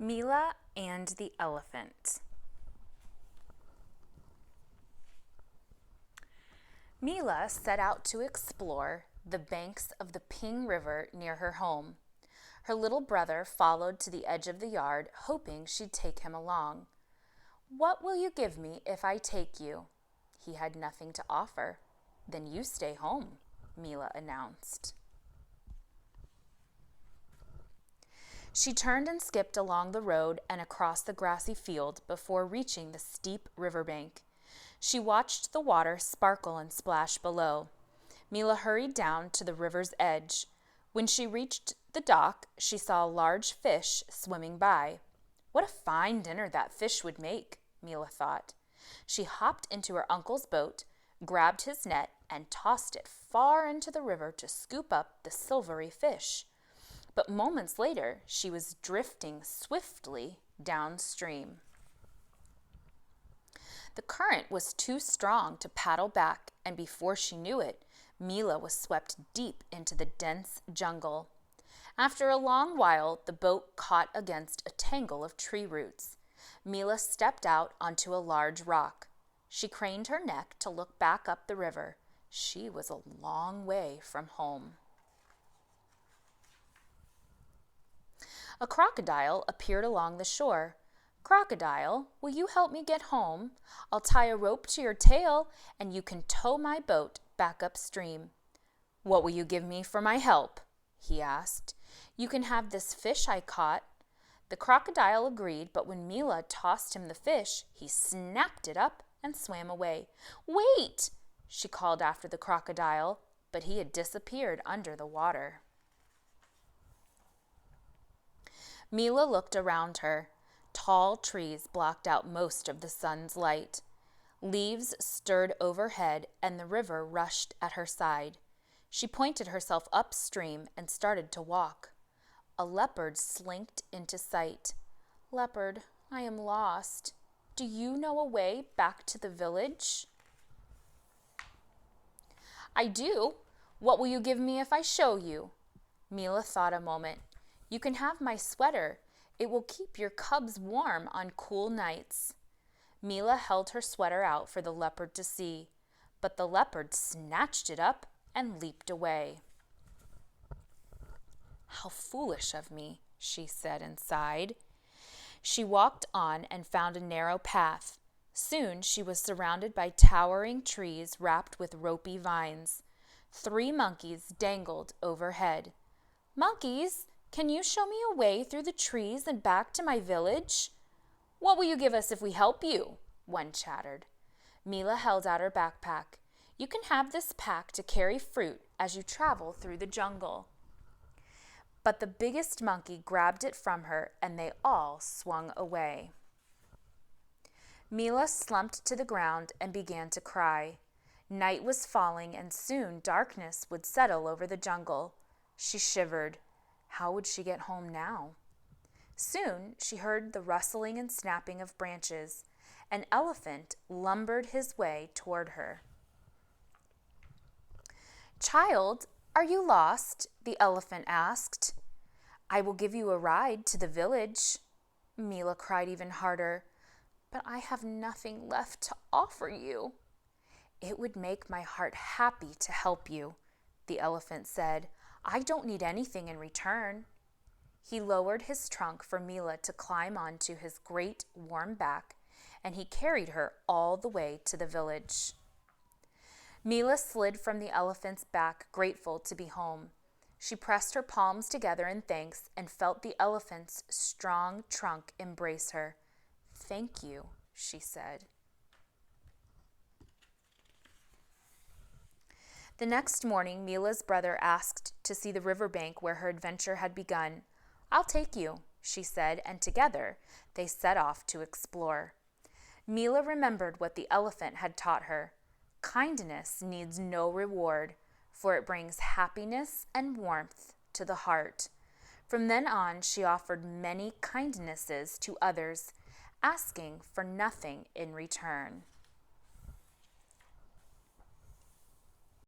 Mela and the Elephant. Mela set out to explore the banks of the Ping River near her home. Her little brother followed to the edge of the yard, hoping she'd take him along. "What will you give me if I take you?" He had nothing to offer. "Then you stay home," Mela announced. She turned and skipped along the road and across the grassy field before reaching the steep riverbank. She watched the water sparkle and splash below. Mela hurried down to the river's edge. When she reached the dock, she saw a large fish swimming by. What a fine dinner that fish would make, Mela thought. She hopped into her uncle's boat, grabbed his net, and tossed it far into the river to scoop up the silvery fish. But moments later, she was drifting swiftly downstream. The current was too strong to paddle back, and before she knew it, Mela was swept deep into the dense jungle. After a long while, the boat caught against a tangle of tree roots. Mela stepped out onto a large rock. She craned her neck to look back up the river. She was a long way from home. A crocodile appeared along the shore. "Crocodile, will you help me get home? I'll tie a rope to your tail, and you can tow my boat back upstream." "What will you give me for my help?" he asked. "You can have this fish I caught." The crocodile agreed, but when Mela tossed him the fish, he snapped it up and swam away. "Wait!" she called after the crocodile, but he had disappeared under the water. Mela looked around her. Tall trees blocked out most of the sun's light. Leaves stirred overhead, and the river rushed at her side. She pointed herself upstream and started to walk. A leopard slinked into sight. "Leopard, I am lost. Do you know a way back to the village?" "I do. What will you give me if I show you?" Mela thought a moment. "You can have my sweater. It will keep your cubs warm on cool nights." Mela held her sweater out for the leopard to see, but the leopard snatched it up and leaped away. "How foolish of me," she said and sighed. She walked on and found a narrow path. Soon she was surrounded by towering trees wrapped with ropey vines. 3 monkeys dangled overhead. "Monkeys, can you show me a way through the trees and back to my village?" "What will you give us if we help you?" one chattered. Mela held out her backpack. "You can have this pack to carry fruit as you travel through the jungle." But the biggest monkey grabbed it from her, and they all swung away. Mela slumped to the ground and began to cry. Night was falling, and soon darkness would settle over the jungle. She shivered. How would she get home now? Soon she heard the rustling and snapping of branches. An elephant lumbered his way toward her. "Child, are you lost?" the elephant asked. "I will give you a ride to the village." Mela cried even harder. "But I have nothing left to offer you." "It would make my heart happy to help you," the elephant said. "I don't need anything in return." He lowered his trunk for Mela to climb onto his great warm back, and he carried her all the way to the village. Mela slid from the elephant's back, grateful to be home. She pressed her palms together in thanks and felt the elephant's strong trunk embrace her. "Thank you," she said. The next morning, Mela's brother asked to see the riverbank where her adventure had begun. "I'll take you," she said, and together they set off to explore. Mela remembered what the elephant had taught her. Kindness needs no reward, for it brings happiness and warmth to the heart. From then on, she offered many kindnesses to others, asking for nothing in return.